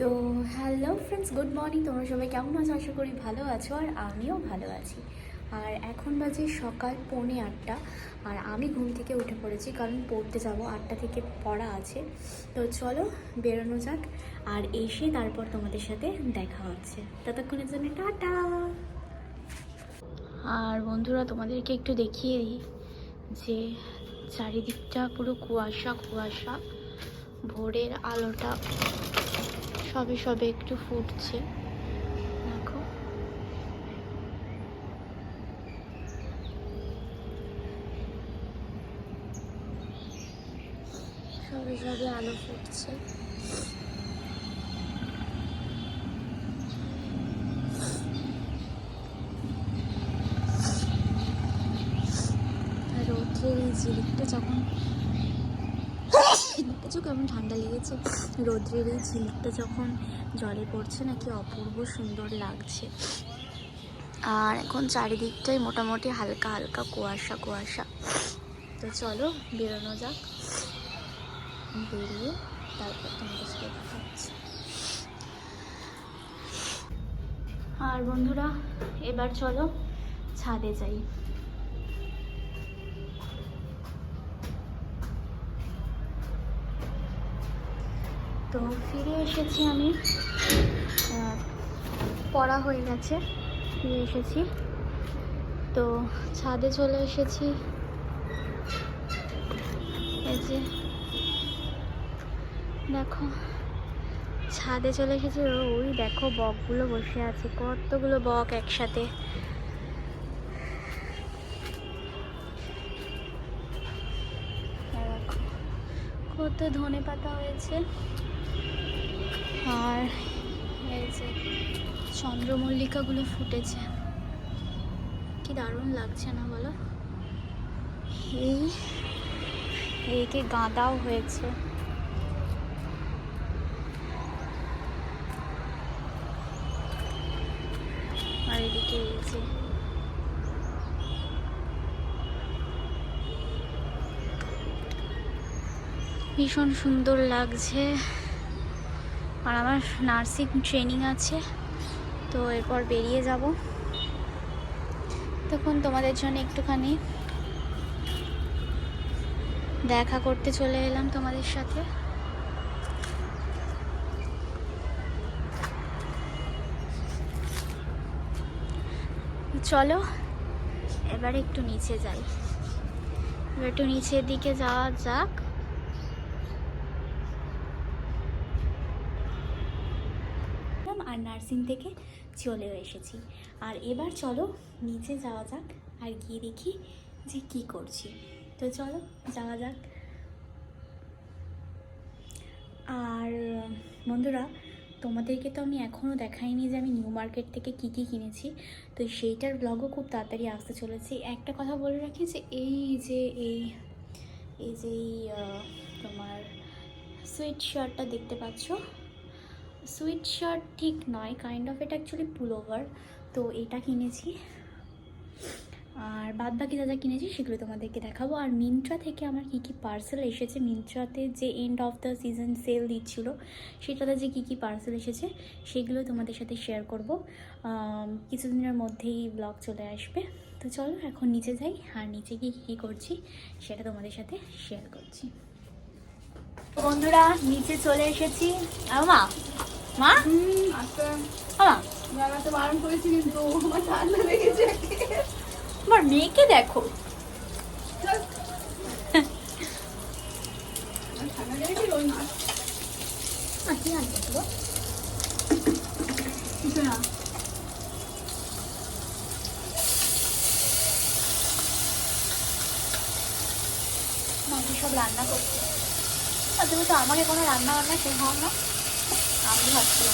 তো hello friends, good morning. তোমরা সবাই কেমন আছো? আশা করি ভালো আছো, আর আমিও ভালো আছি। আর এখন বাজে সকাল 7:45, আর আমি ঘুম থেকে উঠে পড়েছি কারণ পড়তে যাব, 8টা থেকে পড়া আছে। তো চলো বেরোনো যাক, আর এসে তারপর তোমাদের সাথে দেখা হচ্ছে। ততক্ষণের জন্য টাটা। আর বন্ধুরা, তোমাদেরকে একটু দেখিয়ে দিই যে চারিদিকটা পুরো কুয়াশা কুয়াশা, ভোরের আলোটা সবে সবে একটু ফুটছে। দেখো, সবে সবে আলো ফুটছে। আর রৌদ্রের এই ঝিলিকটা যখন দেখেছো কেমন ঠান্ডা লেগেছে, রৌদ্রের এই ঝিলিকটা যখন জলে পড়ছে না, কি অপূর্ব সুন্দর লাগছে। আর এখন চারিদিকটাই মোটামুটি হালকা হালকা কুয়াশা কুয়াশা। তো চলো বেরোনো যাক, বেরিয়ে তারপর তোমাদের সাথে দেখা হচ্ছে। আর বন্ধুরা, এবার চলো ছাদে যাই। তো ফিরে এসেছি আমি, পড়া হয়ে গেছে, ফিরে এসেছি। তো ছাদে চলে এসেছি, এই যে দেখো ছাদে চলে এসেছি। ওই দেখো বকগুলো বসে আছে, কতগুলো বক একসাথে। দেখো কত ধনে পাতা হয়েছে। আর এই যে চন্দ্রমল্লিকাগুলো ফুটেছে, কি দারুণ লাগছে না বলো? এইকে গাঁদাও হয়েছে। আর এদিকে এই যে ভীষণ সুন্দর লাগছে। আর আমার নার্সিং ট্রেনিং আছে, তো এরপর বেরিয়ে যাব। তখন তোমাদের জন্য একটুখানি দেখা করতে চলে এলাম তোমাদের সাথে। চলো এবার একটু নিচে যাই, এবার একটু নিচের দিকে যাওয়া যাক। আর নার্সিং থেকে চলেও এসেছি, আর এবার চলো নিচে যাওয়া যাক, আর গিয়ে দেখি যে কি করছি। তো চলো যাওয়া যাক। আর বন্ধুরা, তোমাদেরকে তো আমি এখনও দেখাইনি যে আমি নিউ মার্কেট থেকে কি কি কিনেছি, তো সেইটার ব্লগও খুব তাড়াতাড়ি আসতে চলেছে। একটা কথা বলে রাখি যে এই যে তোমার সুইট শার্টটা দেখতে পাচ্ছ, সুইট শার্ট ঠিক নয়, কাইন্ড অফ এটা অ্যাকচুয়ালি পুলোভার। তো এটা কিনেছি, আর বাদ বাকি যা যা কিনেছি সেগুলো তোমাদেরকে দেখাবো। আর মিন্ত্রা থেকে আমার কী কী পার্সেল এসেছে, মিন্ত্রাতে যে end of the season sale দিচ্ছিলো, সেটাতে যে কী কী পার্সেল এসেছে সেগুলো তোমাদের সাথে শেয়ার করব। কিছুদিনের মধ্যেই ব্লগ চলে আসবে। তো চলো এখন নিচে যাই, আর নিচে গিয়ে কী কী করছি সেটা তোমাদের সাথে শেয়ার করছি। বন্ধুরা, নিচে চলে এসেছি। মা মা বারণ করেছি, কিন্তু আমার ঠান্ডা লেগেছে। আমার মেয়েকে দেখো, ঠান্ডা লেগেছে ওই না কি আনতে গো? কিছু না। মাঝে সব রান্না করছে, তুমি তো আমাকে কোনো রান্না বান্না শেখাও না। আমি ভাবছি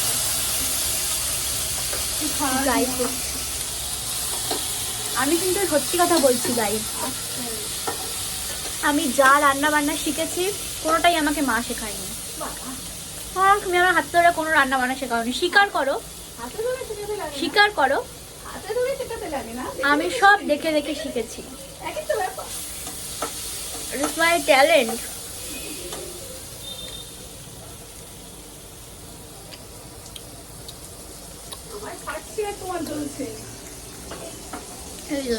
আমি কিন্তু সত্যি কথা বলছি গাইস, আমি যা রান্না বান্না শিখেছি কোনোটাই আমাকে মা শেখায়নি। হ্যাঁ, তুমি আমার হাত ধরে কোনো রান্না বান্না শেখাওনি, স্বীকার করো, স্বীকার করো। আমি সব দেখে দেখে শিখেছি, ইটস মাই ট্যালেন্ট। আমার খাচ্ছি আর তোমার জ্বলছে। এই যে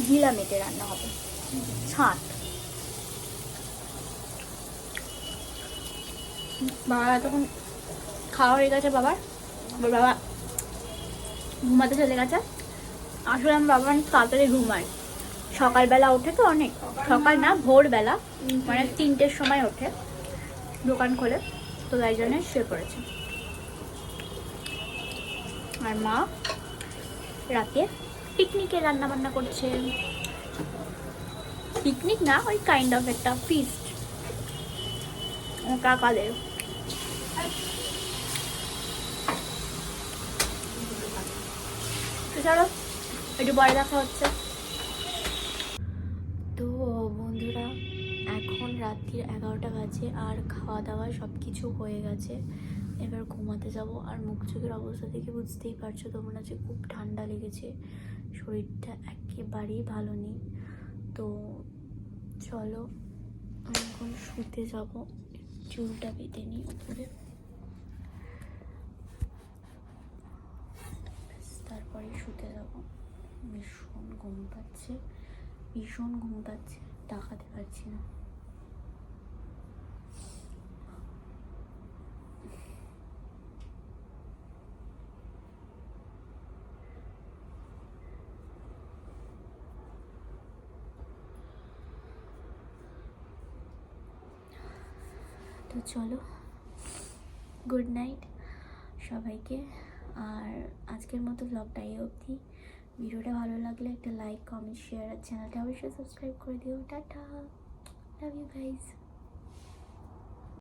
গিলা মেটে রান্না হবে, ছাঁট। বাবা তখন খাওয়া হয়ে গেছে বাবার, বাবা ঘুমাতে চলে গেছে। আসলে আমার বাবা অনেক তাড়াতাড়ি ঘুমায়, সকালবেলা ওঠে তো অনেক, সকাল না ভোরবেলা, মানে 3টের সময় ওঠে, দোকান খোলে, তো তাই জন্য শুয়ে পড়েছে। আর মা রাতে পিকনিকে রান্না বান্না করছে। পিকনিক না, ওই কাইন্ড অফ একটা ফিস্ট কাকাদের। চলো একটু পরে দেখা হচ্ছে। তো বন্ধুরা এখন রাত্রির 11টা বাজে, আর খাওয়া দাওয়া সব কিছু হয়ে গেছে। এবার ঘুমাতে যাব। আর মুখ চোখের অবস্থা দেখে বুঝতেই পারছো তোমরা যে খুব ঠান্ডা লেগেছে, শরীরটা একেবারেই ভালো নেই। তো চলো আমি এখন শুতে যাব, চুলটা বেঁধে নিই উপরে, তারপরে শুতে যাব। ভীষণ ঘুম পাচ্ছে, ভীষণ ঘুম পাচ্ছে, তাকাতে পারছি না। তো চলো, গুড নাইট সবাইকে। আর আজকের মতো ব্লগটা এই অবধি। ভিডিওটা ভালো লাগলে একটা লাইক, কমেন্ট, শেয়ার, আর চ্যানেলটা অবশ্যই সাবস্ক্রাইব করে দিও। Tata, love you guys.